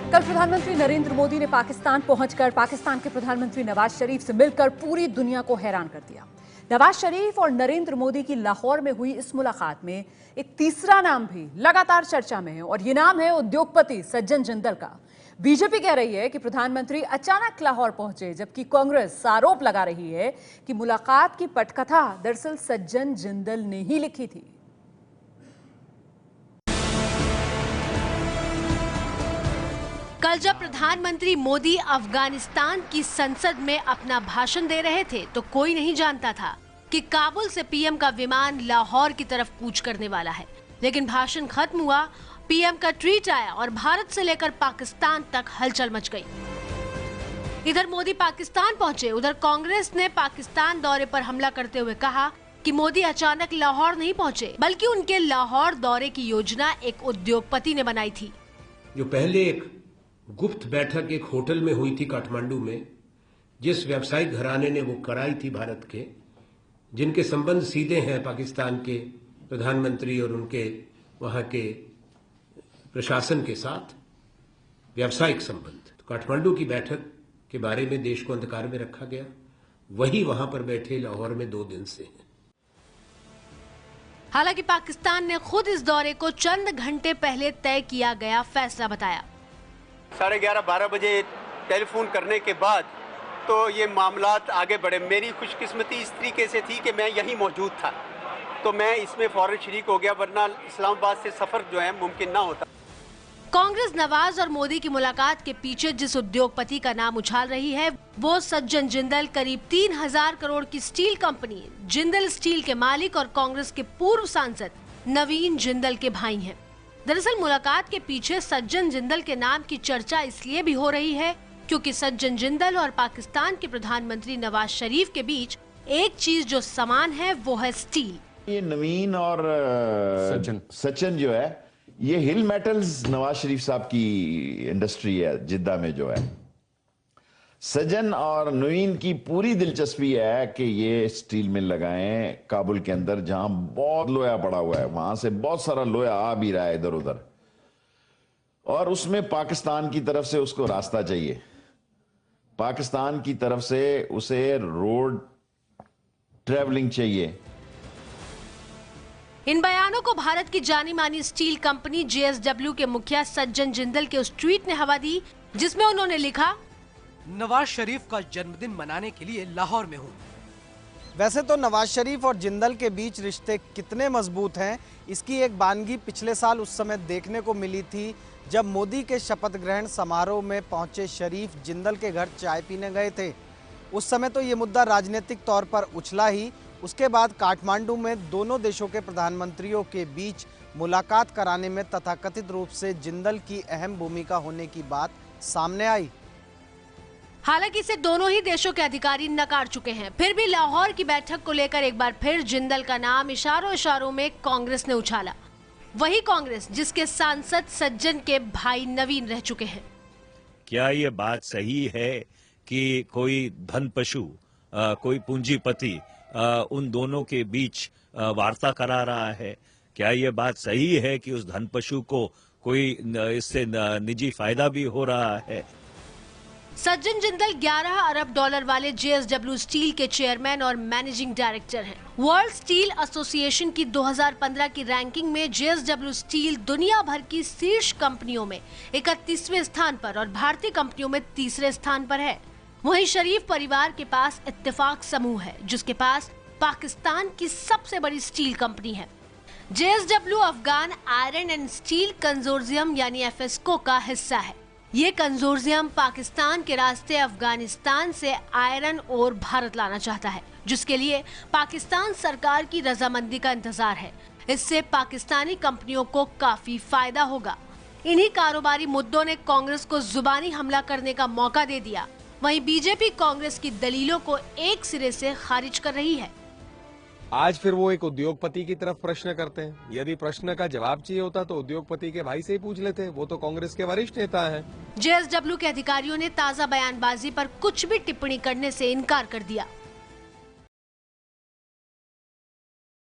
कल प्रधानमंत्री नरेंद्र मोदी ने पाकिस्तान पहुंचकर पाकिस्तान के प्रधानमंत्री नवाज शरीफ से मिलकर पूरी दुनिया को हैरान कर दिया। नवाज शरीफ और नरेंद्र मोदी की लाहौर में हुई इस मुलाकात में एक तीसरा नाम भी लगातार चर्चा में है और ये नाम है उद्योगपति सज्जन जिंदल का। बीजेपी कह रही है कि प्रधानमंत्री अचानक लाहौर पहुंचे, जबकि कांग्रेस आरोप लगा रही है कि मुलाकात की पटकथा दरअसल सज्जन जिंदल ने ही लिखी थी। कल जब प्रधानमंत्री मोदी अफगानिस्तान की संसद में अपना भाषण दे रहे थे तो कोई नहीं जानता था कि काबुल से पीएम का विमान लाहौर की तरफ कूच करने वाला है। लेकिन भाषण खत्म हुआ, पीएम का ट्वीट आया और भारत से लेकर पाकिस्तान तक हलचल मच गई। इधर मोदी पाकिस्तान पहुंचे, उधर कांग्रेस ने पाकिस्तान दौरे पर हमला करते हुए कहा कि मोदी अचानक लाहौर नहीं पहुंचे, बल्कि उनके लाहौर दौरे की योजना एक उद्योगपति ने बनाई थी। जो पहले एक गुप्त बैठक एक होटल में हुई थी काठमांडू में, जिस व्यावसायिक घराने ने वो कराई थी भारत के, जिनके संबंध सीधे हैं पाकिस्तान के प्रधानमंत्री और उनके वहां के प्रशासन के साथ, व्यावसायिक संबंध। तो काठमांडू की बैठक के बारे में देश को अंधकार में रखा गया, वही वहां पर बैठे लाहौर में 2 दिन से हैं। हालांकि पाकिस्तान ने खुद इस दौरे को चंद घंटे पहले तय किया गया फैसला बताया। 11:30-12 बजे टेलीफोन करने के बाद तो ये मामलात आगे बढ़े। मेरी खुशकिस्मती इस तरीके से थी कि मैं यहीं मौजूद था, तो मैं इसमें फौरन शरीक हो गया, वरना इस्लामाबाद से सफर जो है मुमकिन ना होता। कांग्रेस नवाज और मोदी की मुलाकात के पीछे जिस उद्योगपति का नाम उछाल रही है वो सज्जन जिंदल, करीब 3000 करोड़ की स्टील कंपनी जिंदल स्टील के मालिक और कांग्रेस के पूर्व सांसद नवीन जिंदल के भाई हैं। दरअसल मुलाकात के पीछे सज्जन जिंदल के नाम की चर्चा इसलिए भी हो रही है क्योंकि सज्जन जिंदल और पाकिस्तान के प्रधानमंत्री नवाज शरीफ के बीच एक चीज जो समान है वो है स्टील। ये नवीन और सज्जन जो है, ये हिल मेटल्स नवाज शरीफ साहब की इंडस्ट्री है जिद्दा में जो है। सज्जन और नवीन की पूरी दिलचस्पी है कि ये स्टील मिल लगाएं काबुल के अंदर, जहां बहुत लोहा पड़ा हुआ है, वहां से बहुत सारा लोहा आ भी रहा है इधर उधर, और उसमें पाकिस्तान की तरफ से उसको रास्ता चाहिए। पाकिस्तान की तरफ से उसे रोड ट्रेवलिंग चाहिए। इन बयानों को भारत की जानी मानी स्टील कंपनी JSW के मुखिया सज्जन जिंदल के उस ट्वीट ने हवा दी जिसमें उन्होंने लिखा, नवाज शरीफ का जन्मदिन मनाने के लिए लाहौर में हूँ। वैसे तो नवाज शरीफ और जिंदल के बीच रिश्ते कितने मजबूत हैं, इसकी एक बानगी पिछले साल उस समय देखने को मिली थी जब मोदी के शपथ ग्रहण समारोह में पहुंचे शरीफ जिंदल के घर चाय पीने गए थे। उस समय तो ये मुद्दा राजनीतिक तौर पर उछला ही। उसके बाद काठमांडू में दोनों देशों के प्रधानमंत्रियों के बीच मुलाकात कराने में तथाकथित रूप से जिंदल की अहम भूमिका होने की बात सामने आई। हालांकि इसे दोनों ही देशों के अधिकारी नकार चुके हैं। फिर भी लाहौर की बैठक को लेकर एक बार फिर जिंदल का नाम इशारों इशारों में कांग्रेस ने उछाला। वही कांग्रेस जिसके सांसद सज्जन के भाई नवीन रह चुके हैं। क्या ये बात सही है कि कोई धन पशु, कोई पूंजीपति उन दोनों के बीच वार्ता करा रहा है? क्या ये बात सही है कि उस धन पशु को कोई इससे निजी फायदा भी हो रहा है? सज्जन जिंदल 11 अरब डॉलर वाले JSW स्टील के चेयरमैन और मैनेजिंग डायरेक्टर हैं। वर्ल्ड स्टील एसोसिएशन की 2015 की रैंकिंग में JSW स्टील दुनिया भर की शीर्ष कंपनियों में 31वें स्थान पर और भारतीय कंपनियों में 3रे स्थान पर है। वहीं शरीफ परिवार के पास इत्तेफाक समूह है, जिसके पास पाकिस्तान की सबसे बड़ी स्टील कंपनी है। JSW Afghan iron and steel consortium यानी FESCO का हिस्सा है। ये कंजोर्जियम पाकिस्तान के रास्ते अफगानिस्तान से आयरन ओर भारत लाना चाहता है, जिसके लिए पाकिस्तान सरकार की रजामंदी का इंतजार है। इससे पाकिस्तानी कंपनियों को काफी फायदा होगा। इन्हीं कारोबारी मुद्दों ने कांग्रेस को जुबानी हमला करने का मौका दे दिया। वहीं बीजेपी कांग्रेस की दलीलों को एक सिरे से खारिज कर रही है। आज फिर वो एक उद्योगपति की तरफ प्रश्न करते हैं। यदि प्रश्न का जवाब चाहिए होता तो उद्योगपति के भाई से ही पूछ लेते, वो तो कांग्रेस के वरिष्ठ नेता हैं। JSW के अधिकारियों ने ताजा बयानबाजी पर कुछ भी टिप्पणी करने से इनकार कर दिया।